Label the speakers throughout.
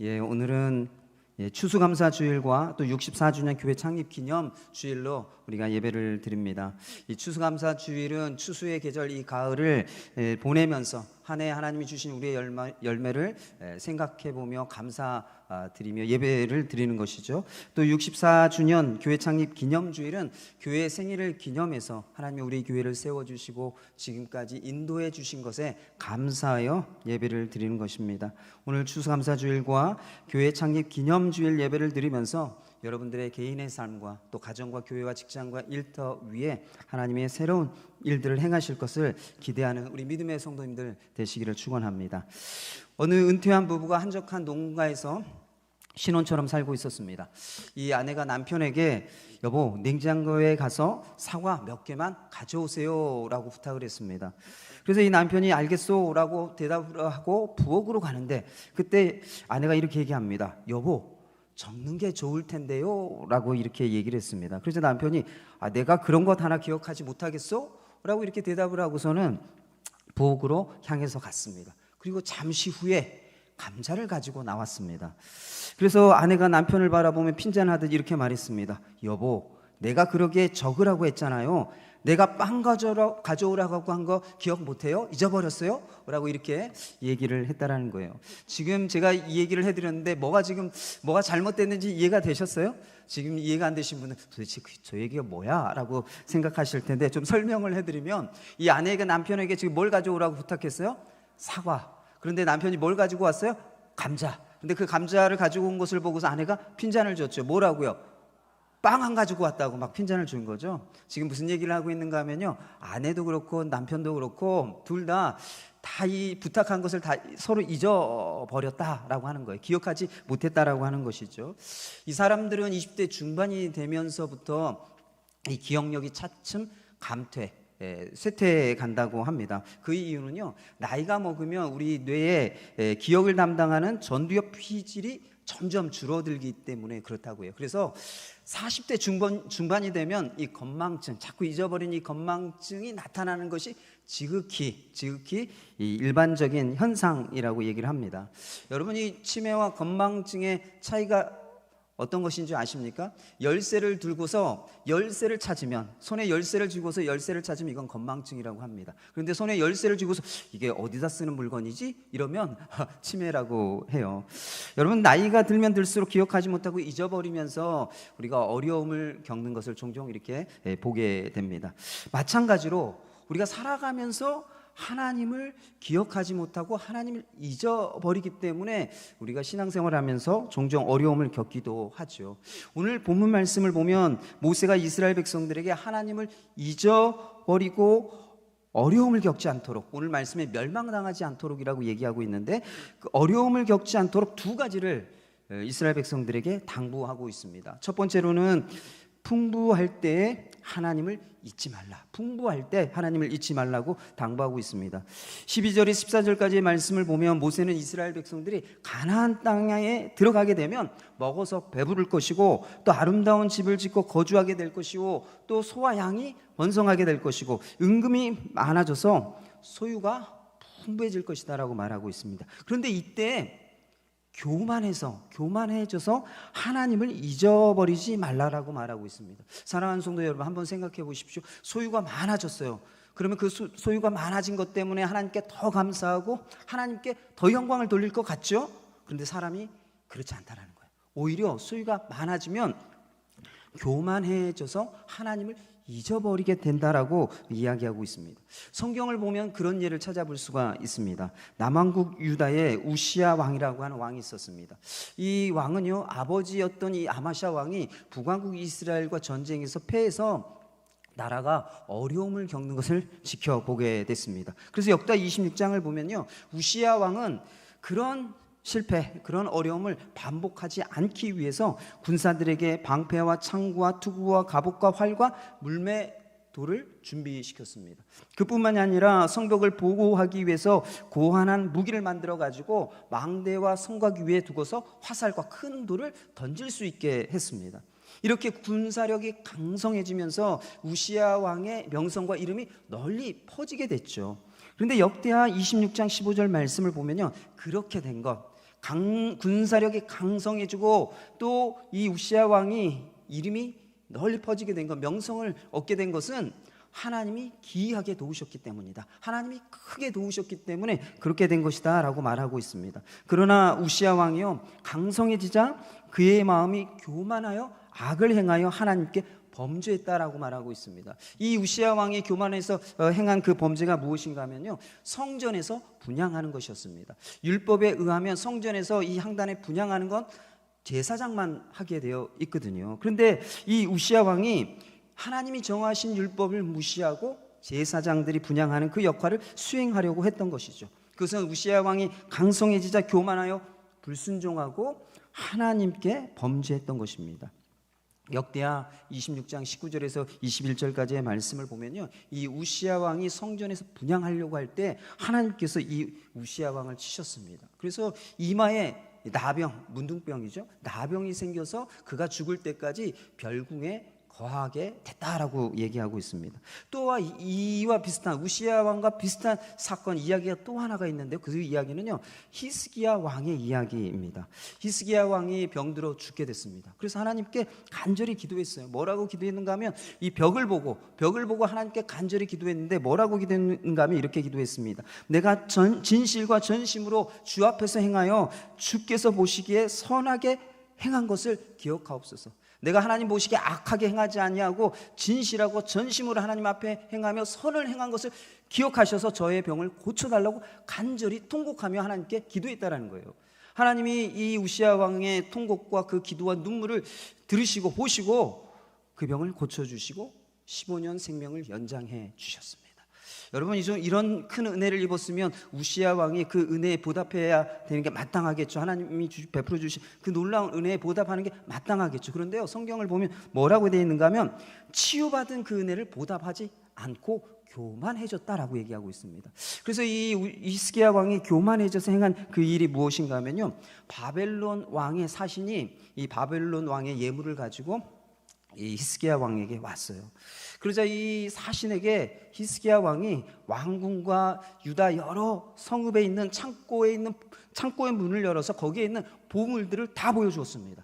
Speaker 1: 오늘은 추수감사 주일과 또 64주년 교회 창립 기념 주일로 우리가 예배를 드립니다. 이 추수감사 주일은 추수의 계절 이 가을을 보내면서 한 해 하나님이 주신 우리의 열매를 생각해 보며 감사드리며 예배를 드리는 것이죠. 또 64주년 교회 창립 기념 주일은 교회 생일을 기념해서 하나님이 우리 교회를 세워 주시고 지금까지 인도해 주신 것에 감사하여 예배를 드리는 것입니다. 오늘 추수감사 주일과 교회 창립 기념 주일 예배를 드리면서 여러분들의 개인의 삶과 또 가정과 교회와 직장과 일터 위에 하나님의 새로운 일들을 행하실 것을 기대하는 우리 믿음의 성도님들 되시기를 축원합니다. 어느 은퇴한 부부가 한적한 농가에서 신혼처럼 살고 있었습니다. 이 아내가 남편에게 여보, 냉장고에 가서 사과 몇 개만 가져오세요 라고 부탁을 했습니다. 그래서 이 남편이 알겠소 라고 대답을 하고 부엌으로 가는데 그때 아내가 이렇게 얘기합니다. 여보, 적는 게 좋을 텐데요 라고 이렇게 얘기를 했습니다. 그래서 남편이 내가 그런 것 하나 기억하지 못하겠소? 라고 이렇게 대답을 하고서는 부엌으로 향해서 갔습니다. 그리고 잠시 후에 감자를 가지고 나왔습니다. 그래서 아내가 남편을 바라보며 핀잔하듯 이렇게 말했습니다. 여보, 내가 그러게 적으라고 했잖아요. 내가 빵 가져오라고 한 거 기억 못해요? 잊어버렸어요? 라고 이렇게 얘기를 했다라는 거예요. 지금 제가 이 얘기를 해드렸는데 뭐가 잘못됐는지 이해가 되셨어요? 지금 이해가 안 되신 분은 도대체 저 얘기가 뭐야? 라고 생각하실 텐데 좀 설명을 해드리면 이 아내가 남편에게 지금 뭘 가져오라고 부탁했어요? 사과. 그런데 남편이 뭘 가지고 왔어요? 감자. 근데 그 감자를 가지고 온 것을 보고서 아내가 핀잔을 줬죠. 뭐라고요? 빵 안 가지고 왔다고 막 핀잔을 준 거죠. 지금 무슨 얘기를 하고 있는가 하면요, 아내도 그렇고 남편도 그렇고 둘 다 이 부탁한 것을 다 서로 잊어버렸다라고 하는 거예요. 기억하지 못했다라고 하는 것이죠. 이 사람들은 20대 중반이 되면서부터 이 기억력이 차츰 쇠퇴해 간다고 합니다. 그 이유는요, 나이가 먹으면 우리 뇌에 기억을 담당하는 전두엽 피질이 점점 줄어들기 때문에 그렇다고 해요. 그래서 40대 중반이 되면 이 건망증, 자꾸 잊어버린 이 건망증이 나타나는 것이 지극히 이 일반적인 현상이라고 얘기를 합니다. 여러분이 치매와 건망증의 차이가 어떤 것인지 아십니까? 열쇠를 들고서 열쇠를 찾으면, 손에 열쇠를 쥐고서 열쇠를 찾으면 이건 건망증이라고 합니다. 그런데 손에 열쇠를 쥐고서 이게 어디다 쓰는 물건이지? 이러면 치매라고 해요. 여러분, 나이가 들면 들수록 기억하지 못하고 잊어버리면서 우리가 어려움을 겪는 것을 종종 이렇게 보게 됩니다. 마찬가지로 우리가 살아가면서 하나님을 기억하지 못하고 하나님을 잊어버리기 때문에 우리가 신앙생활하면서 종종 어려움을 겪기도 하죠. 오늘 본문 말씀을 보면 모세가 이스라엘 백성들에게 하나님을 잊어버리고 어려움을 겪지 않도록, 오늘 말씀에 멸망당하지 않도록이라고 얘기하고 있는데 그 어려움을 겪지 않도록 두 가지를 이스라엘 백성들에게 당부하고 있습니다. 첫 번째로는 풍부할 때 하나님을 잊지 말라. 풍부할 때 하나님을 잊지 말라고 당부하고 있습니다. 12절에 14절까지의 말씀을 보면 모세는 이스라엘 백성들이 가나안 땅에 들어가게 되면 먹어서 배부를 것이고 또 아름다운 집을 짓고 거주하게 될 것이고 또 소와 양이 번성하게 될 것이고 은금이 많아져서 소유가 풍부해질 것이다 라고 말하고 있습니다. 그런데 이때 교만해져서 하나님을 잊어버리지 말라라고 말하고 있습니다. 사랑하는 성도 여러분, 한번 생각해 보십시오. 소유가 많아졌어요. 그러면 그 소유가 많아진 것 때문에 하나님께 더 감사하고 하나님께 더 영광을 돌릴 것 같죠? 그런데 사람이 그렇지 않다라는 거예요. 오히려 소유가 많아지면 교만해져서 하나님을 잊어버리게 된다라고 이야기하고 있습니다. 성경을 보면 그런 예를 찾아볼 수가 있습니다. 남왕국 유다에 우시야 왕이라고 하는 왕이 있었습니다. 이 왕은요, 아버지였던 이 아마샤 왕이 북왕국 이스라엘과 전쟁에서 패해서 나라가 어려움을 겪는 것을 지켜보게 됐습니다. 그래서 역다 26장을 보면요, 우시야 왕은 그런 실패, 그런 어려움을 반복하지 않기 위해서 군사들에게 방패와 창구와 투구와 갑옷과 활과 물매도를 준비시켰습니다. 그뿐만이 아니라 성벽을 보호하기 위해서 고한한 무기를 만들어 가지고 망대와 성곽 위에 두고서 화살과 큰 돌을 던질 수 있게 했습니다. 이렇게 군사력이 강성해지면서 우시야 왕의 명성과 이름이 널리 퍼지게 됐죠. 그런데 역대하 26장 15절 말씀을 보면요, 그렇게 된 것, 군사력이 강성해지고 또 이 우시야 왕이 이름이 널리 퍼지게 된 것, 명성을 얻게 된 것은 하나님이 기이하게 도우셨기 때문이다. 하나님이 크게 도우셨기 때문에 그렇게 된 것이다 라고 말하고 있습니다. 그러나 우시야 왕이요, 강성해지자 그의 마음이 교만하여 악을 행하여 하나님께 범죄했다라고 말하고 있습니다. 이 우시야 왕이 교만해서 행한 그 범죄가 무엇인가 하면요, 성전에서 분향하는 것이었습니다. 율법에 의하면 성전에서 이 향단에 분향하는 건 제사장만 하게 되어 있거든요. 그런데 이 우시야 왕이 하나님이 정하신 율법을 무시하고 제사장들이 분향하는 그 역할을 수행하려고 했던 것이죠. 그것은 우시야 왕이 강성해지자 교만하여 불순종하고 하나님께 범죄했던 것입니다. 역대하 26장 19절에서 21절까지의 말씀을 보면요, 이 우시야 왕이 성전에서 분향하려고 할 때 하나님께서 이 우시야 왕을 치셨습니다. 그래서 이마에 나병, 문둥병이죠, 나병이 생겨서 그가 죽을 때까지 별궁에 거하게 됐다라고 얘기하고 있습니다. 또 이와 비슷한, 우시야 왕과 비슷한 사건 이야기가 또 하나가 있는데요, 그 이야기는요, 히스기야 왕의 이야기입니다. 히스기야 왕이 병들어 죽게 됐습니다. 그래서 하나님께 간절히 기도했어요. 뭐라고 기도했는가 하면, 이 벽을 보고 하나님께 간절히 기도했는데 뭐라고 기도했는가 하면 이렇게 기도했습니다. 내가 진실과 전심으로 주 앞에서 행하여 주께서 보시기에 선하게 행한 것을 기억하옵소서. 내가 하나님 보시기에 악하게 행하지 아니하고 진실하고 전심으로 하나님 앞에 행하며 선을 행한 것을 기억하셔서 저의 병을 고쳐달라고 간절히 통곡하며 하나님께 기도했다라는 거예요. 하나님이 이 우시야 왕의 통곡과 그 기도와 눈물을 들으시고 보시고 그 병을 고쳐주시고 15년 생명을 연장해 주셨습니다. 여러분, 이런 큰 은혜를 입었으면 우시야 왕이 그 은혜에 보답해야 되는 게 마땅하겠죠. 하나님이 베풀어 주신 그 놀라운 은혜에 보답하는 게 마땅하겠죠. 그런데요, 성경을 보면 뭐라고 되어 있는가 하면 치유받은 그 은혜를 보답하지 않고 교만해졌다라고 얘기하고 있습니다. 그래서 이 히스기야 왕이 교만해져서 행한 그 일이 무엇인가 하면요, 바벨론 왕의 사신이 이 바벨론 왕의 예물을 가지고 이 히스기야 왕에게 왔어요. 그러자 이 사신에게 히스기야 왕이 왕궁과 유다 여러 성읍에 있는 창고의 문을 열어서 거기에 있는 보물들을 다 보여주었습니다.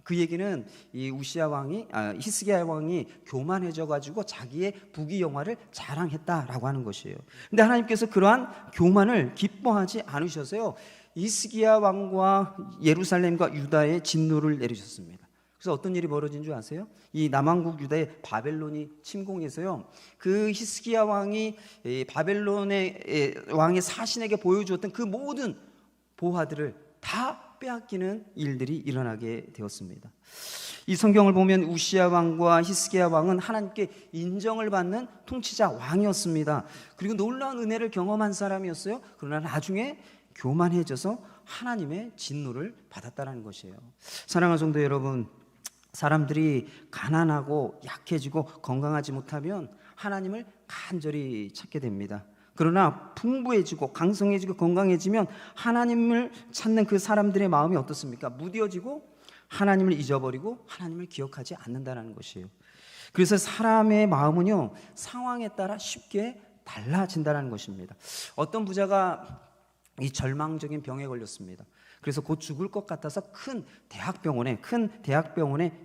Speaker 1: 그 얘기는 이 히스기야 왕이 교만해져 가지고 자기의 부귀영화를 자랑했다라고 하는 것이에요. 근데 하나님께서 그러한 교만을 기뻐하지 않으셔서요, 히스기야 왕과 예루살렘과 유다에 진노를 내리셨습니다. 그래서 어떤 일이 벌어진 줄 아세요? 이 남왕국 유다의 바벨론이 침공해서요, 그 히스기야 왕이 바벨론의 왕의 사신에게 보여주었던 그 모든 보화들을 다 빼앗기는 일들이 일어나게 되었습니다. 이 성경을 보면 우시야 왕과 히스기야 왕은 하나님께 인정을 받는 통치자 왕이었습니다. 그리고 놀라운 은혜를 경험한 사람이었어요. 그러나 나중에 교만해져서 하나님의 진노를 받았다는 것이에요. 사랑하는 성도 여러분, 사람들이 가난하고 약해지고 건강하지 못하면 하나님을 간절히 찾게 됩니다. 그러나 풍부해지고 강성해지고 건강해지면 하나님을 찾는 그 사람들의 마음이 어떻습니까? 무뎌지고 하나님을 잊어버리고 하나님을 기억하지 않는다는 것이에요. 그래서 사람의 마음은요, 상황에 따라 쉽게 달라진다는 것입니다. 어떤 부자가 이 절망적인 병에 걸렸습니다. 그래서 곧 죽을 것 같아서 큰 대학병원에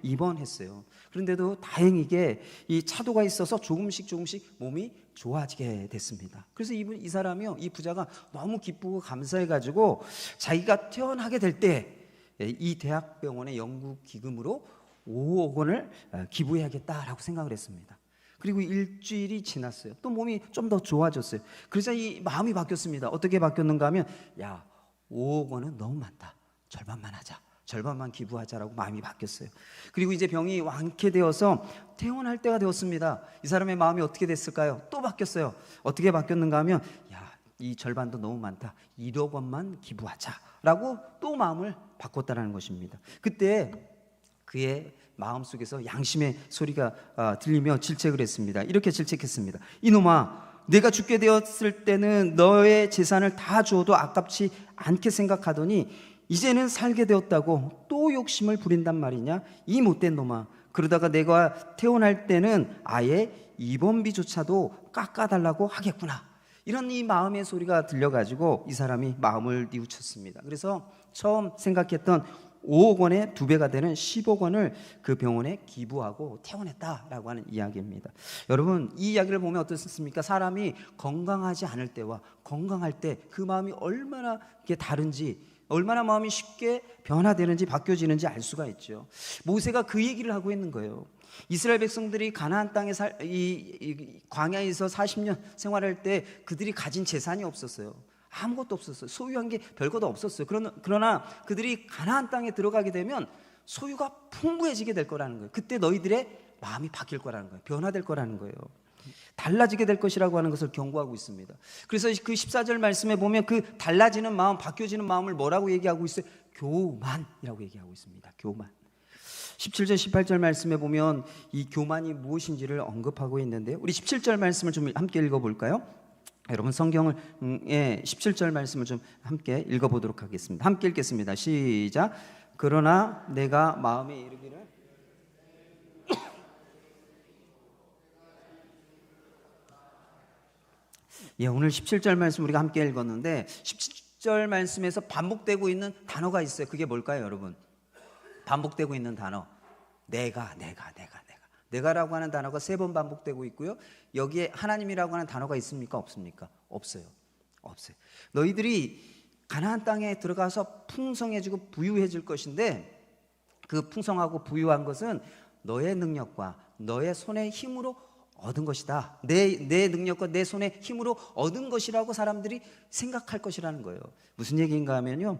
Speaker 1: 입원했어요. 그런데도 다행히게 이 차도가 있어서 조금씩 몸이 좋아지게 됐습니다. 그래서 이 사람이요, 이 부자가 너무 기쁘고 감사해가지고 자기가 퇴원하게 될 때 이 대학병원의 연구 기금으로 5억 원을 기부해야겠다라고 생각을 했습니다. 그리고 일주일이 지났어요. 또 몸이 좀 더 좋아졌어요. 그래서 이 마음이 바뀌었습니다. 어떻게 바뀌었는가 하면, 5억 원은 너무 많다. 절반만 하자. 절반만 기부하자라고 마음이 바뀌었어요. 그리고 이제 병이 완쾌되어서 퇴원할 때가 되었습니다. 이 사람의 마음이 어떻게 됐을까요? 또 바뀌었어요. 어떻게 바뀌었는가 하면, 이 절반도 너무 많다. 1억 원만 기부하자라고 또 마음을 바꿨다는 것입니다. 그때 그의 마음속에서 양심의 소리가 들리며 질책을 했습니다. 이렇게 질책했습니다. 이놈아, 내가 죽게 되었을 때는 너의 재산을 다 주어도 아깝지 않게 생각하더니 이제는 살게 되었다고 또 욕심을 부린단 말이냐? 이 못된 놈아, 그러다가 내가 퇴원할 때는 아예 입원비조차도 깎아달라고 하겠구나. 이런 이 마음의 소리가 들려가지고 이 사람이 마음을 뉘우쳤습니다. 그래서 처음 생각했던 5억 원의 2배가 되는 10억 원을 그 병원에 기부하고 퇴원했다라고 하는 이야기입니다. 여러분, 이 이야기를 보면 어떻습니까? 사람이 건강하지 않을 때와 건강할 때 그 마음이 얼마나 이게 다른지, 얼마나 마음이 쉽게 변화되는지 바뀌어지는지 알 수가 있죠. 모세가 그 얘기를 하고 있는 거예요. 이스라엘 백성들이 가나안 땅에 이 광야에서 40년 생활할 때 그들이 가진 재산이 없었어요. 아무것도 없었어요. 소유한 게 별것도 없었어요. 그러나 그들이 가나안 땅에 들어가게 되면 소유가 풍부해지게 될 거라는 거예요. 그때 너희들의 마음이 바뀔 거라는 거예요. 변화될 거라는 거예요. 달라지게 될 것이라고 하는 것을 경고하고 있습니다. 그래서 그 14절 말씀에 보면 그 달라지는 마음, 바뀌어지는 마음을 뭐라고 얘기하고 있어요? 교만이라고 얘기하고 있습니다. 교만. 17절 18절 말씀에 보면 이 교만이 무엇인지를 언급하고 있는데요, 우리 17절 말씀을 좀 함께 읽어볼까요? 여러분, 성경을 17절 말씀을 좀 함께 읽어보도록 하겠습니다. 함께 읽겠습니다. 시작. 그러나 내가 마음에 이르기를 오늘 17절 말씀 우리가 함께 읽었는데 17절 말씀에서 반복되고 있는 단어가 있어요. 그게 뭘까요, 여러분? 반복되고 있는 단어, 내가라고 하는 단어가 3번 반복되고 있고요, 여기에 하나님이라고 하는 단어가 있습니까? 없습니까? 없어요. 너희들이 가나안 땅에 들어가서 풍성해지고 부유해질 것인데 그 풍성하고 부유한 것은 너의 능력과 너의 손의 힘으로 얻은 것이다. 내 능력과 내 손의 힘으로 얻은 것이라고 사람들이 생각할 것이라는 거예요. 무슨 얘기인가 하면요,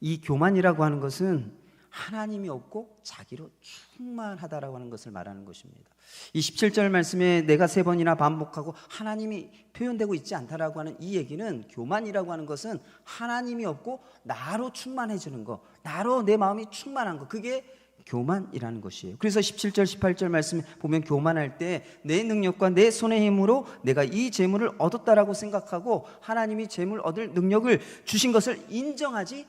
Speaker 1: 이 교만이라고 하는 것은 하나님이 없고 자기로 충만하다라고 하는 것을 말하는 것입니다. 이 17절 말씀에 내가 3번이나 반복하고 하나님이 표현되고 있지 않다라고 하는 이 얘기는, 교만이라고 하는 것은 하나님이 없고 나로 충만해지는 거, 나로 내 마음이 충만한 거, 그게 교만이라는 것이에요. 그래서 17절 18절 말씀 보면 교만할 때 내 능력과 내 손의 힘으로 내가 이 재물을 얻었다라고 생각하고 하나님이 재물 얻을 능력을 주신 것을 인정하지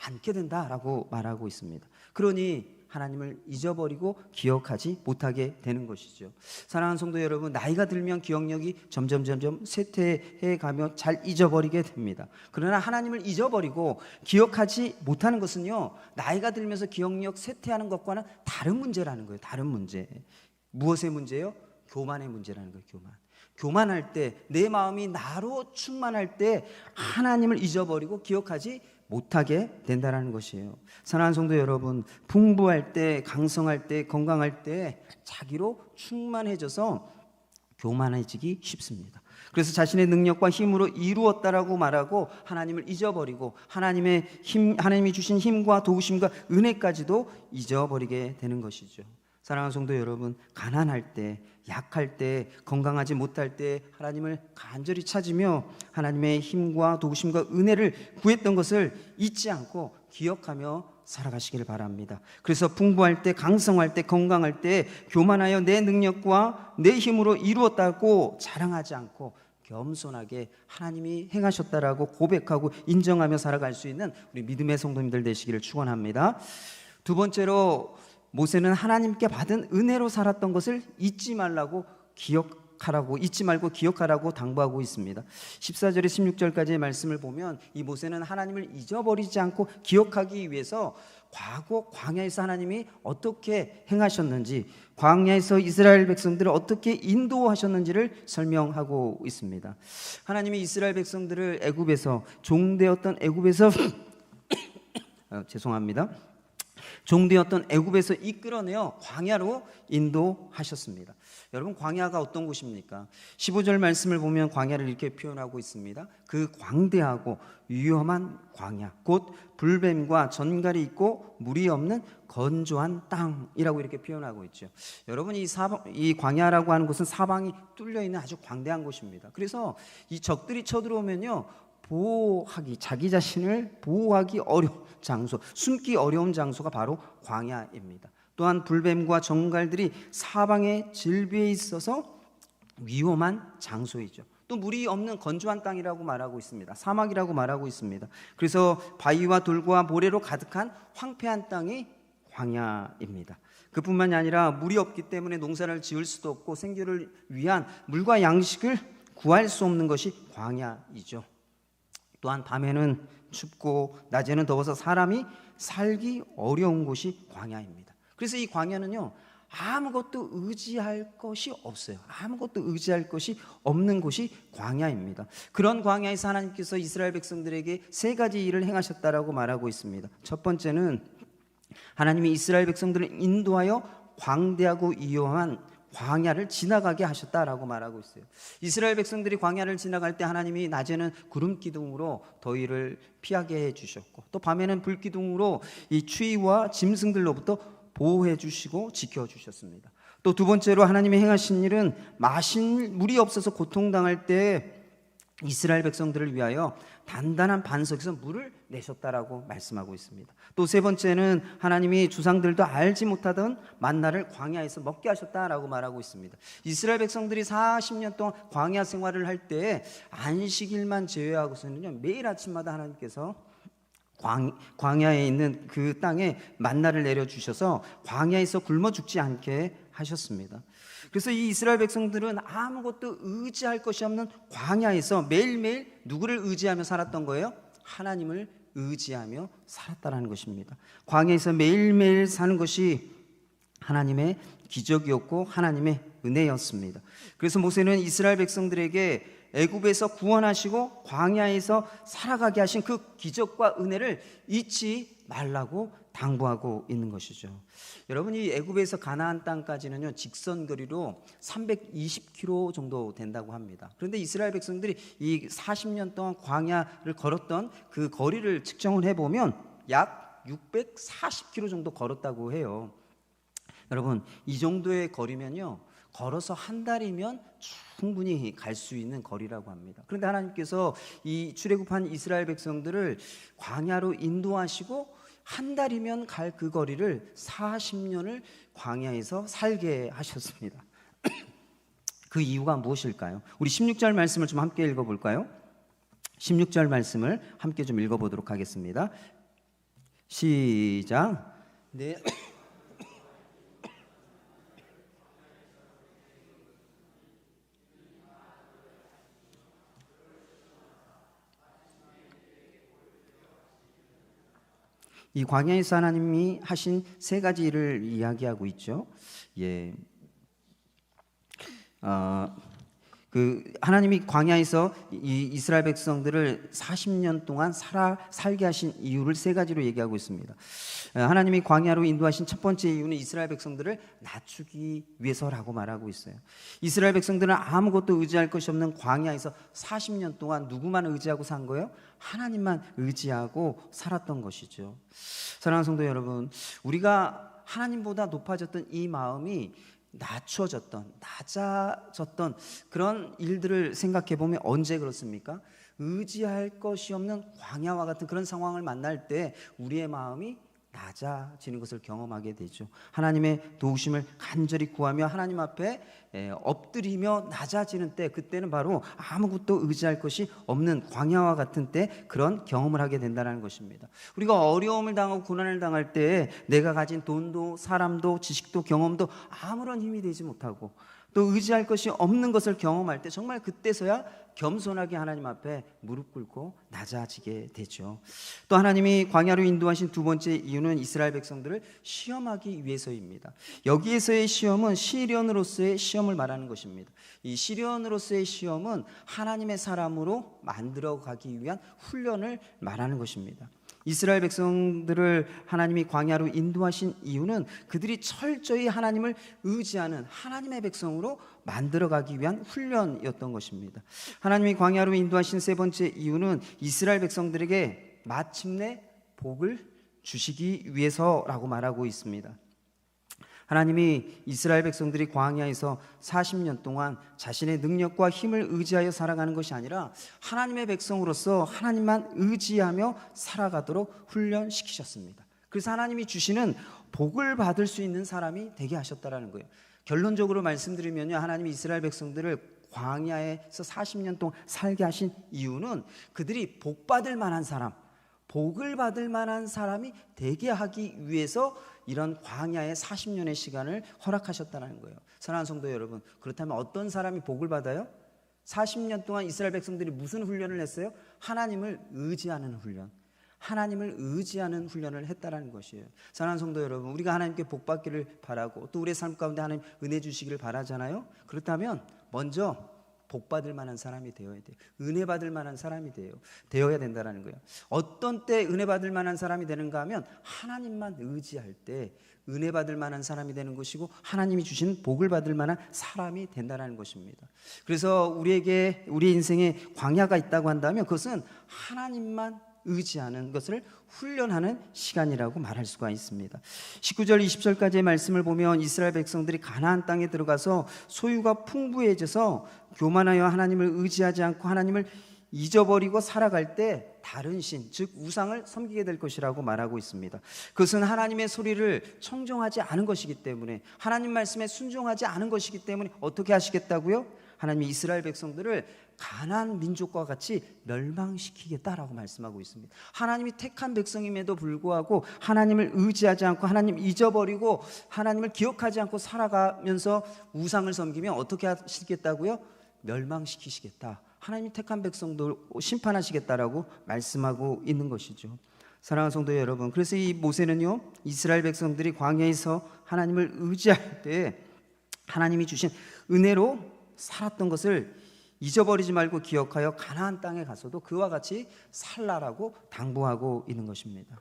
Speaker 1: 않게 된다라고 말하고 있습니다. 그러니 하나님을 잊어버리고 기억하지 못하게 되는 것이죠. 사랑하는 성도 여러분, 나이가 들면 기억력이 점점 쇠퇴해 가며 잘 잊어버리게 됩니다. 그러나 하나님을 잊어버리고 기억하지 못하는 것은요, 나이가 들면서 기억력 쇠퇴하는 것과는 다른 문제라는 거예요. 다른 문제. 무엇의 문제예요? 교만의 문제라는 거예요. 교만할 때, 내 마음이 나로 충만할 때 하나님을 잊어버리고 기억하지 못하게 된다는 것이에요. 사랑하는 성도 여러분, 풍부할 때, 강성할 때, 건강할 때 자기로 충만해져서 교만해지기 쉽습니다. 그래서 자신의 능력과 힘으로 이루었다라고 말하고 하나님을 잊어버리고 하나님이 주신 힘과 도우심과 은혜까지도 잊어버리게 되는 것이죠. 사랑하는 성도 여러분, 가난할 때, 약할 때, 건강하지 못할 때 하나님을 간절히 찾으며 하나님의 힘과 도우심과 은혜를 구했던 것을 잊지 않고 기억하며 살아가시기를 바랍니다. 그래서 풍부할 때, 강성할 때, 건강할 때 교만하여 내 능력과 내 힘으로 이루었다고 자랑하지 않고 겸손하게 하나님이 행하셨다라고 고백하고 인정하며 살아갈 수 있는 우리 믿음의 성도님들 되시기를 축원합니다. 두 번째로, 모세는 하나님께 받은 은혜로 살았던 것을 잊지 말고 기억하라고 당부하고 있습니다. 14절에 16절까지의 말씀을 보면 이 모세는 하나님을 잊어버리지 않고 기억하기 위해서 과거 광야에서 하나님이 어떻게 행하셨는지, 광야에서 이스라엘 백성들을 어떻게 인도하셨는지를 설명하고 있습니다. 하나님이 이스라엘 백성들을 애굽에서 종되었던 애굽에서 종되었던 애굽에서 이끌어내어 광야로 인도하셨습니다. 여러분, 광야가 어떤 곳입니까? 15절 말씀을 보면 광야를 이렇게 표현하고 있습니다. 그 광대하고 위험한 광야, 곧 불뱀과 전갈이 있고 물이 없는 건조한 땅이라고 이렇게 표현하고 있죠. 여러분, 이 광야라고 하는 곳은 사방이 뚫려 있는 아주 광대한 곳입니다. 그래서 이 적들이 쳐들어오면요, 자기 자신을 보호하기 어려운 장소, 숨기 어려운 장소가 바로 광야입니다. 또한 불뱀과 정갈들이 사방에 질비해 있어서 위험한 장소이죠. 또 물이 없는 건조한 땅이라고 말하고 있습니다. 사막이라고 말하고 있습니다. 그래서 바위와 돌과 모래로 가득한 황폐한 땅이 광야입니다. 그뿐만이 아니라 물이 없기 때문에 농사를 지을 수도 없고 생계를 위한 물과 양식을 구할 수 없는 것이 광야이죠. 또한 밤에는 춥고 낮에는 더워서 사람이 살기 어려운 곳이 광야입니다. 그래서 이 광야는요, 아무것도 의지할 것이 없어요. 아무것도 의지할 것이 없는 곳이 광야입니다. 그런 광야에서 하나님께서 이스라엘 백성들에게 세 가지 일을 행하셨다라고 말하고 있습니다. 첫 번째는 하나님이 이스라엘 백성들을 인도하여 광대하고 위험한 광야를 지나가게 하셨다라고 말하고 있어요. 이스라엘 백성들이 광야를 지나갈 때 하나님이 낮에는 구름 기둥으로 더위를 피하게 해주셨고, 또 밤에는 불 기둥으로 이 추위와 짐승들로부터 보호해 주시고 지켜 주셨습니다. 또 두 번째로 하나님이 행하신 일은 마실 물이 없어서 고통당할 때 이스라엘 백성들을 위하여 단단한 반석에서 물을 내셨다라고 말씀하고 있습니다. 또 세 번째는 하나님이 조상들도 알지 못하던 만나를 광야에서 먹게 하셨다라고 말하고 있습니다. 이스라엘 백성들이 40년 동안 광야 생활을 할 때 안식일만 제외하고서는요, 매일 아침마다 하나님께서 광야에 있는 그 땅에 만나를 내려주셔서 광야에서 굶어 죽지 않게 하셨습니다. 그래서 이 이스라엘 백성들은 아무것도 의지할 것이 없는 광야에서 매일매일 누구를 의지하며 살았던 거예요? 하나님을 의지하며 살았다는 것입니다. 광야에서 매일매일 사는 것이 하나님의 기적이었고 하나님의 은혜였습니다. 그래서 모세는 이스라엘 백성들에게 애굽에서 구원하시고 광야에서 살아가게 하신 그 기적과 은혜를 잊지 말라고 당부하고 있는 것이죠. 여러분, 이 애굽에서 가나안 땅까지는요, 직선 거리로 320km 정도 된다고 합니다. 그런데 이스라엘 백성들이 이 40년 동안 광야를 걸었던 그 거리를 측정을 해보면 약 640km 정도 걸었다고 해요. 여러분, 이 정도의 거리면요, 걸어서 한 달이면 충분히 갈 수 있는 거리라고 합니다. 그런데 하나님께서 이 출애굽한 이스라엘 백성들을 광야로 인도하시고 한 달이면 갈 그 거리를 40년을 광야에서 살게 하셨습니다. 그 이유가 무엇일까요? 우리 16절 말씀을 좀 함께 읽어볼까요? 16절 말씀을 함께 좀 읽어보도록 하겠습니다. 시작. 네. 이 광야에서 하나님이 하신 세 가지 일을 이야기하고 있죠. 예. 하나님이 광야에서 이 이스라엘 백성들을 40년 동안 살게 하신 이유를 세 가지로 얘기하고 있습니다. 하나님이 광야로 인도하신 첫 번째 이유는 이스라엘 백성들을 낮추기 위해서라고 말하고 있어요. 이스라엘 백성들은 아무것도 의지할 것이 없는 광야에서 40년 동안 누구만 의지하고 산 거예요? 하나님만 의지하고 살았던 것이죠. 사랑하는 성도 여러분, 우리가 하나님보다 높아졌던 이 마음이 낮아졌던 그런 일들을 생각해 보면 언제 그렇습니까? 의지할 것이 없는 광야와 같은 그런 상황을 만날 때 우리의 마음이 낮아지는 것을 경험하게 되죠. 하나님의 도우심을 간절히 구하며 하나님 앞에 엎드리며 낮아지는 때, 그때는 바로 아무것도 의지할 것이 없는 광야와 같은 때 그런 경험을 하게 된다는 것입니다. 우리가 어려움을 당하고 고난을 당할 때 내가 가진 돈도 사람도 지식도 경험도 아무런 힘이 되지 못하고 또 의지할 것이 없는 것을 경험할 때 정말 그때서야 겸손하게 하나님 앞에 무릎 꿇고 낮아지게 되죠. 또 하나님이 광야로 인도하신 두 번째 이유는 이스라엘 백성들을 시험하기 위해서입니다. 여기에서의 시험은 시련으로서의 시험을 말하는 것입니다. 이 시련으로서의 시험은 하나님의 사람으로 만들어가기 위한 훈련을 말하는 것입니다. 이스라엘 백성들을 하나님이 광야로 인도하신 이유는 그들이 철저히 하나님을 의지하는 하나님의 백성으로 만들어가기 위한 훈련이었던 것입니다. 하나님이 광야로 인도하신 세 번째 이유는 이스라엘 백성들에게 마침내 복을 주시기 위해서라고 말하고 있습니다. 하나님이 이스라엘 백성들이 광야에서 40년 동안 자신의 능력과 힘을 의지하여 살아가는 것이 아니라 하나님의 백성으로서 하나님만 의지하며 살아가도록 훈련시키셨습니다. 그래서 하나님이 주시는 복을 받을 수 있는 사람이 되게 하셨다는 거예요. 결론적으로 말씀드리면요, 하나님이 이스라엘 백성들을 광야에서 40년 동안 살게 하신 이유는 그들이 복 받을 만한 사람, 복을 받을 만한 사람이 되게 하기 위해서 이런 광야의 40년의 시간을 허락하셨다는 거예요. 사랑하는 성도 여러분, 그렇다면 어떤 사람이 복을 받아요? 40년 동안 이스라엘 백성들이 무슨 훈련을 했어요? 하나님을 의지하는 훈련. 하나님을 의지하는 훈련을 했다라는 것이에요. 사랑하는 성도 여러분, 우리가 하나님께 복 받기를 바라고 또 우리의 삶 가운데 하나님 은혜 주시기를 바라잖아요. 그렇다면 먼저 복 받을 만한 사람이 되어야 돼요. 은혜 받을 만한 사람이 되어야 된다라는 거예요. 어떤 때 은혜 받을 만한 사람이 되는가 하면 하나님만 의지할 때 은혜 받을 만한 사람이 되는 것이고 하나님이 주신 복을 받을 만한 사람이 된다는 것입니다. 그래서 우리에게 우리 인생에 광야가 있다고 한다면 그것은 하나님만 의지하는 것을 훈련하는 시간이라고 말할 수가 있습니다. 19절 20절까지의 말씀을 보면 이스라엘 백성들이 가나안 땅에 들어가서 소유가 풍부해져서 교만하여 하나님을 의지하지 않고 하나님을 잊어버리고 살아갈 때 다른 신, 즉 우상을 섬기게 될 것이라고 말하고 있습니다. 그것은 하나님의 소리를 청종하지 않은 것이기 때문에, 하나님 말씀에 순종하지 않은 것이기 때문에 어떻게 하시겠다고요? 하나님이 이스라엘 백성들을 가나안 민족과 같이 멸망시키겠다라고 말씀하고 있습니다. 하나님이 택한 백성임에도 불구하고 하나님을 의지하지 않고 하나님 잊어버리고 하나님을 기억하지 않고 살아가면서 우상을 섬기면 어떻게 하시겠다고요? 멸망시키시겠다. 하나님이 택한 백성들 심판하시겠다라고 말씀하고 있는 것이죠. 사랑하는 성도 여러분, 그래서 이 모세는요, 이스라엘 백성들이 광야에서 하나님을 의지할 때 하나님이 주신 은혜로 살았던 것을 잊어버리지 말고 기억하여 가나안 땅에 가서도 그와 같이 살라라고 당부하고 있는 것입니다.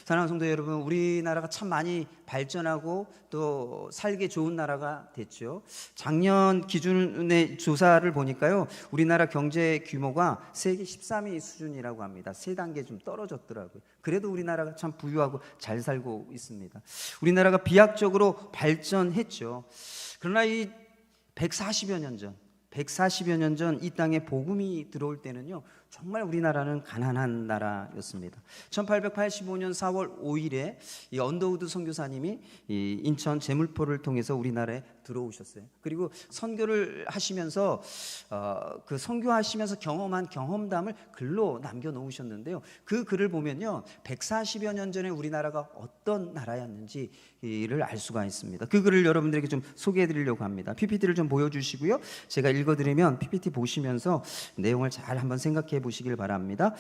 Speaker 1: 사랑하는 성도 여러분, 우리나라가 참 많이 발전하고 또 살기 좋은 나라가 됐죠. 작년 기준의 조사를 보니까요, 우리나라 경제 규모가 세계 13위 수준이라고 합니다. 3단계 좀 떨어졌더라고요. 그래도 우리나라가 참 부유하고 잘 살고 있습니다. 우리나라가 비약적으로 발전했죠. 그러나 이 140여 년 전 이 땅에 복음이 들어올 때는요, 정말 우리나라는 가난한 나라였습니다. 1885년 4월 5일에 이 언더우드 선교사님이 이 인천 제물포를 통해서 우리나라에 들어오셨어요. 그리고 선교를 하시면서 그 선교하시면서 경험한 경험담을 글로 남겨놓으셨는데요. 그 글을 보면요, 140여 년 전에 우리나라가 어떤 나라였는지를 알 수가 있습니다. 그 글을 여러분들에게 좀 소개해드리려고 합니다. PPT를 좀 보여주시고요, 제가 읽어드리면 PPT 보시면서 내용을 잘 한번 생각해 보시길 바랍니다.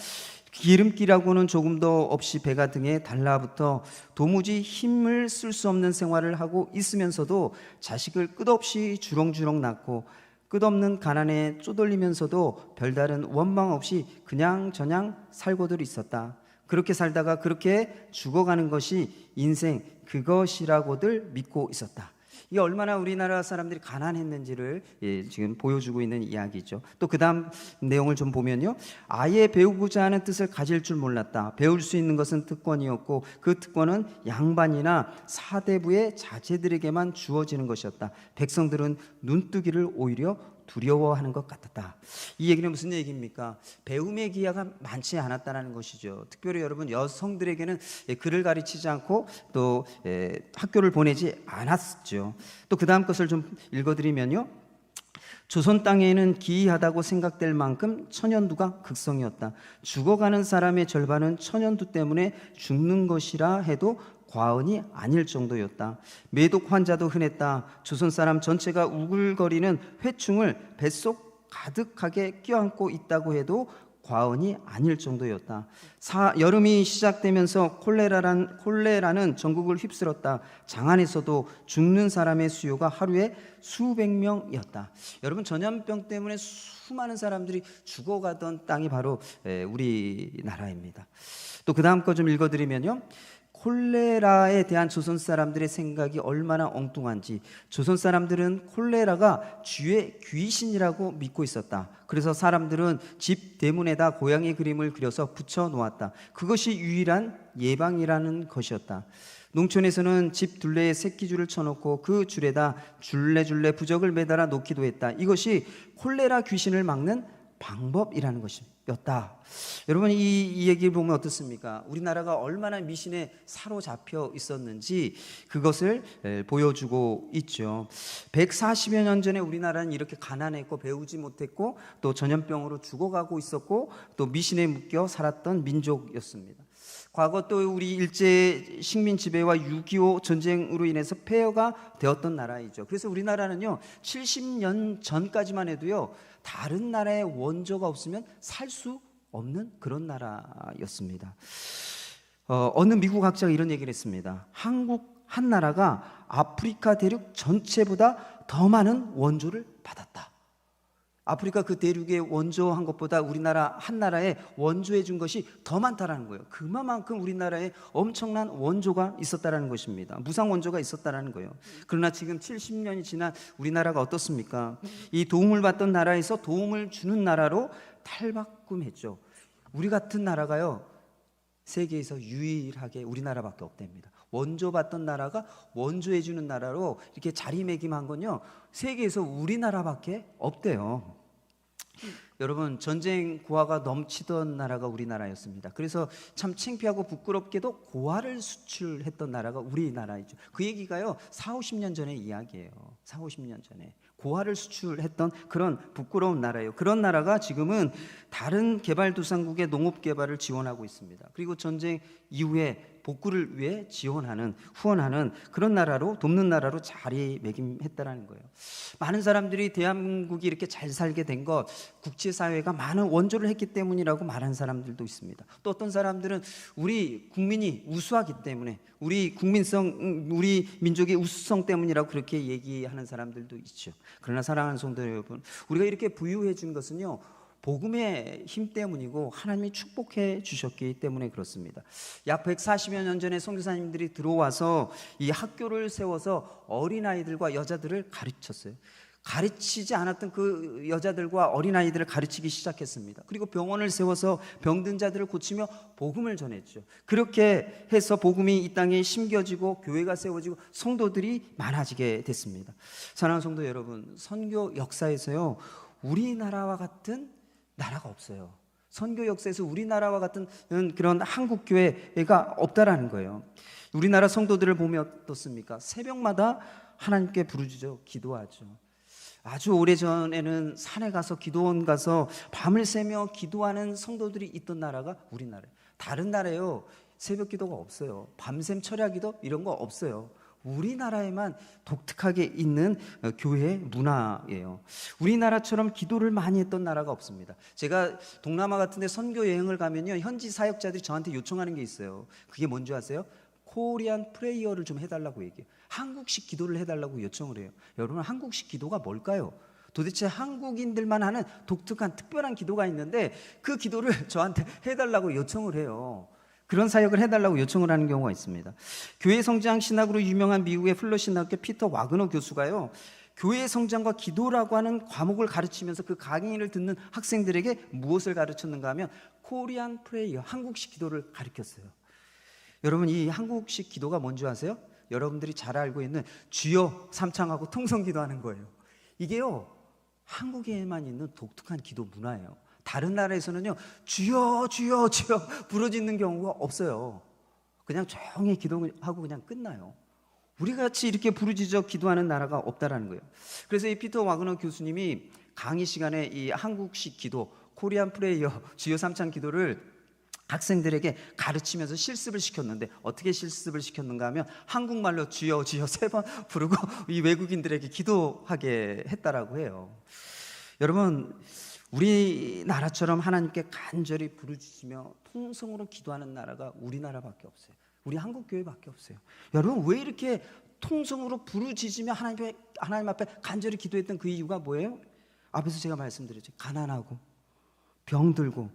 Speaker 1: 기름기라고는 조금도 없이 배가 등에 달라붙어 도무지 힘을 쓸 수 없는 생활을 하고 있으면서도 자식을 끝없이 주렁주렁 낳고 끝없는 가난에 쪼들리면서도 별다른 원망 없이 그냥저냥 살고들 있었다. 그렇게 살다가 그렇게 죽어가는 것이 인생, 그것이라고들 믿고 있었다. 이게 얼마나 우리나라 사람들이 가난했는지를 지금 보여주고 있는 이야기죠. 또 그 다음 내용을 좀 보면요, 아예 배우고자 하는 뜻을 가질 줄 몰랐다. 배울 수 있는 것은 특권이었고 그 특권은 양반이나 사대부의 자제들에게만 주어지는 것이었다. 백성들은 눈뜨기를 오히려 두려워하는 것 같았다. 이 얘기는 무슨 얘기입니까? 배움의 기회가 많지 않았다는 것이죠. 특별히 여러분, 여성들에게는 글을 가르치지 않고 또 학교를 보내지 않았죠. 또 그 다음 것을 좀 읽어드리면요, 조선 땅에는 기이하다고 생각될 만큼 천연두가 극성이었다. 죽어가는 사람의 절반은 천연두 때문에 죽는 것이라 해도 과언이 아닐 정도였다. 매독 환자도 흔했다. 조선 사람 전체가 우글거리는 회충을 뱃속 가득하게 껴안고 있다고 해도 과언이 아닐 정도였다. 여름이 시작되면서 콜레라는 전국을 휩쓸었다. 장안에서도 죽는 사람의 수요가 하루에 수백 명이었다. 여러분, 전염병 때문에 수많은 사람들이 죽어가던 땅이 바로 우리나라입니다. 또 그 다음 거 좀 읽어드리면요, 콜레라에 대한 조선 사람들의 생각이 얼마나 엉뚱한지, 조선 사람들은 콜레라가 쥐의 귀신이라고 믿고 있었다. 그래서 사람들은 집 대문에다 고양이 그림을 그려서 붙여 놓았다. 그것이 유일한 예방이라는 것이었다. 농촌에서는 집 둘레에 새끼줄을 쳐놓고 그 줄에다 줄레줄레 부적을 매달아 놓기도 했다. 이것이 콜레라 귀신을 막는 방법이라는 것이었다. 여러분, 이 얘기를 보면 어떻습니까? 우리나라가 얼마나 미신에 사로잡혀 있었는지 그것을 보여주고 있죠. 140여 년 전에 우리나라는 이렇게 가난했고 배우지 못했고 또 전염병으로 죽어가고 있었고 또 미신에 묶여 살았던 민족이었습니다. 과거 또 우리 일제 식민 지배와 6.25 전쟁으로 인해서 폐허가 되었던 나라이죠. 그래서 우리나라는요, 70년 전까지만 해도요, 다른 나라의 원조가 없으면 살 수 없는 그런 나라였습니다. 어느 미국 학자가 이런 얘기를 했습니다. 한국 한 나라가 아프리카 대륙 전체보다 더 많은 원조를 받았다. 아프리카 그 대륙에 원조한 것보다 우리나라 한 나라에 원조해 준 것이 더 많다라는 거예요. 그만큼 우리나라에 엄청난 원조가 있었다라는 것입니다. 무상 원조가 있었다라는 거예요. 그러나 지금 70년이 지난 우리나라가 어떻습니까? 이 도움을 받던 나라에서 도움을 주는 나라로 탈바꿈했죠. 우리 같은 나라가요, 세계에서 유일하게 우리나라밖에 없답니다. 원조 받던 나라가 원조해 주는 나라로 이렇게 자리매김한 건요, 세계에서 우리나라밖에 없대요. 여러분, 전쟁 고아가 넘치던 나라가 우리나라였습니다. 그래서 참 창피하고 부끄럽게도 고아를 수출했던 나라가 우리나라이죠. 그 얘기가요 40-50년 전의 이야기예요. 40-50년 전에 고아를 수출했던 그런 부끄러운 나라예요. 그런 나라가 지금은 다른 개발도상국의 농업 개발을 지원하고 있습니다. 그리고 전쟁 이후에 복구를 위해 지원하는, 후원하는 그런 나라로, 돕는 나라로 자리매김했다라는 거예요. 많은 사람들이 대한민국이 이렇게 잘 살게 된 것, 국제사회가 많은 원조를 했기 때문이라고 말하는 사람들도 있습니다. 또 어떤 사람들은 우리 국민이 우수하기 때문에, 우리 국민성, 우리 민족의 우수성 때문이라고 그렇게 얘기하는 사람들도 있죠. 그러나 사랑하는 성도 여러분, 우리가 이렇게 부유해 준 것은요, 복음의 힘 때문이고 하나님이 축복해 주셨기 때문에 그렇습니다. 약 140여 년 전에 선교사님들이 들어와서 이 학교를 세워서 어린아이들과 여자들을 가르쳤어요. 가르치지 않았던 그 여자들과 어린아이들을 가르치기 시작했습니다. 그리고 병원을 세워서 병든 자들을 고치며 복음을 전했죠. 그렇게 해서 복음이 이 땅에 심겨지고 교회가 세워지고 성도들이 많아지게 됐습니다. 사랑하는 성도 여러분, 선교 역사에서요, 우리나라와 같은 나라가 없어요. 선교 역사에서 우리나라와 같은 그런 한국 교회가 없다라는 거예요. 우리나라 성도들을 보면 어떻습니까? 새벽마다 하나님께 부르짖어 기도하죠. 아주 오래전에는 산에 가서 기도원 가서 밤을 새며 기도하는 성도들이 있던 나라가 우리나라예요. 다른 나라에요, 새벽 기도가 없어요. 밤샘 철야기도 이런 거 없어요. 우리나라에만 독특하게 있는 교회 문화예요. 우리나라처럼 기도를 많이 했던 나라가 없습니다. 제가 동남아 같은 데 선교 여행을 가면요, 현지 사역자들이 저한테 요청하는 게 있어요. 그게 뭔지 아세요? 코리안 프레이어를 좀 해달라고 얘기해요. 한국식 기도를 해달라고 요청을 해요. 여러분, 한국식 기도가 뭘까요? 도대체 한국인들만 하는 독특한 특별한 기도가 있는데 그 기도를 저한테 해달라고 요청을 해요. 그런 사역을 해달라고 요청을 하는 경우가 있습니다. 교회 성장 신학으로 유명한 미국의 플러 신학교 피터 와그너 교수가요, 교회 성장과 기도라고 하는 과목을 가르치면서 그 강의를 듣는 학생들에게 무엇을 가르쳤는가 하면 코리안 프레이어, 한국식 기도를 가르쳤어요. 여러분, 이 한국식 기도가 뭔지 아세요? 여러분들이 잘 알고 있는 주여 삼창하고 통성 기도하는 거예요. 이게요, 한국에만 있는 독특한 기도 문화예요. 다른 나라에서는요, 주여 주여 주여 부르짖는 경우가 없어요. 그냥 조용히 기도하고 그냥 끝나요. 우리 같이 이렇게 부르짖어 기도하는 나라가 없다라는 거예요. 그래서 이 피터 와그너 교수님이 강의 시간에 이 한국식 기도, 코리안 프레이어, 주여 삼창 기도를 학생들에게 가르치면서 실습을 시켰는데, 어떻게 실습을 시켰는가 하면 한국말로 주여 주여 3번 부르고 이 외국인들에게 기도하게 했다라고 해요. 여러분, 우리나라처럼 하나님께 간절히 부르짖으며 통성으로 기도하는 나라가 우리나라밖에 없어요. 우리 한국교회밖에 없어요. 여러분, 왜 이렇게 통성으로 부르짖으며 하나님 앞에 간절히 기도했던 그 이유가 뭐예요? 앞에서 제가 말씀드렸죠. 가난하고 병들고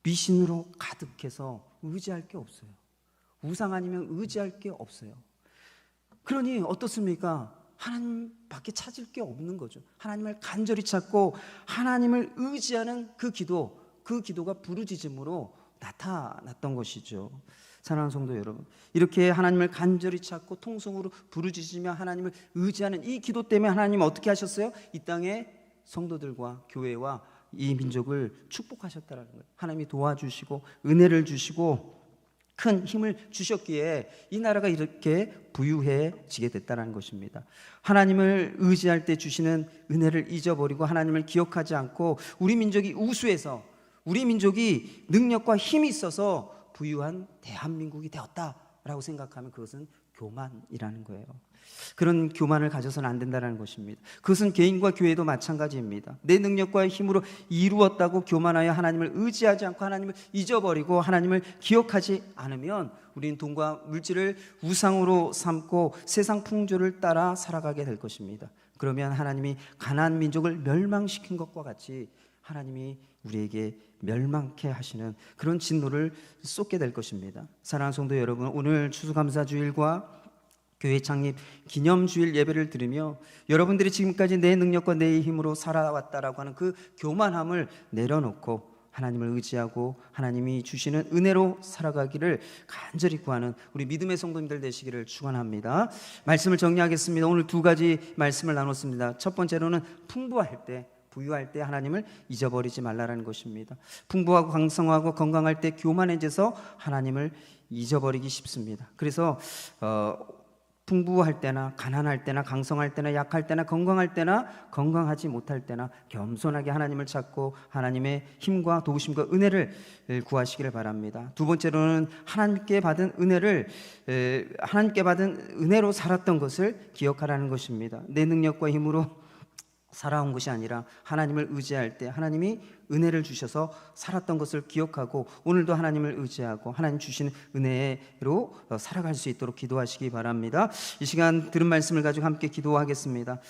Speaker 1: 미신으로 가득해서 의지할 게 없어요. 우상 아니면 의지할 게 없어요. 그러니 어떻습니까? 하나님밖에 찾을 게 없는 거죠. 하나님을 간절히 찾고 하나님을 의지하는 그 기도가 부르짖음으로 나타났던 것이죠. 사랑하는 성도 여러분, 이렇게 하나님을 간절히 찾고 통성으로 부르짖으며 하나님을 의지하는 이 기도 때문에 하나님은 어떻게 하셨어요? 이 땅에 성도들과 교회와 이 민족을 축복하셨다는 거예요. 하나님이 도와주시고 은혜를 주시고 큰 힘을 주셨기에 이 나라가 이렇게 부유해지게 됐다는 것입니다. 하나님을 의지할 때 주시는 은혜를 잊어버리고 하나님을 기억하지 않고 우리 민족이 우수해서, 우리 민족이 능력과 힘이 있어서 부유한 대한민국이 되었다 라고 생각하면 그것은 교만이라는 거예요. 그런 교만을 가져서는 안 된다는 것입니다. 그것은 개인과 교회도 마찬가지입니다. 내 능력과 힘으로 이루었다고 교만하여 하나님을 의지하지 않고 하나님을 잊어버리고 하나님을 기억하지 않으면 우리는 돈과 물질을 우상으로 삼고 세상 풍조를 따라 살아가게 될 것입니다. 그러면 하나님이 가나안 민족을 멸망시킨 것과 같이 하나님이 우리에게 멸망케 하시는 그런 진노를 쏟게 될 것입니다. 사랑하는 성도 여러분, 오늘 추수감사주일과 교회 창립 기념주일 예배를 드리며 여러분들이 지금까지 내 능력과 내 힘으로 살아왔다라고 하는 그 교만함을 내려놓고 하나님을 의지하고 하나님이 주시는 은혜로 살아가기를 간절히 구하는 우리 믿음의 성도님들 되시기를 축원합니다. 말씀을 정리하겠습니다. 오늘 두 가지 말씀을 나눴습니다. 첫 번째로는 풍부할 때, 부유할 때 하나님을 잊어버리지 말라라는 것입니다. 풍부하고 강성하고 건강할 때 교만해져서 하나님을 잊어버리기 쉽습니다. 그래서 풍부할 때나 가난할 때나 강성할 때나 약할 때나 건강할 때나 건강하지 못할 때나 겸손하게 하나님을 찾고 하나님의 힘과 도우심과 은혜를 구하시기를 바랍니다. 두 번째로는 하나님께 받은 은혜로 살았던 것을 기억하라는 것입니다. 내 능력과 힘으로 살아온 것이 아니라 하나님을 의지할 때 하나님이 은혜를 주셔서 살았던 것을 기억하고 오늘도 하나님을 의지하고 하나님 주신 은혜로 살아갈 수 있도록 기도하시기 바랍니다. 이 시간 들은 말씀을 가지고 함께 기도하겠습니다.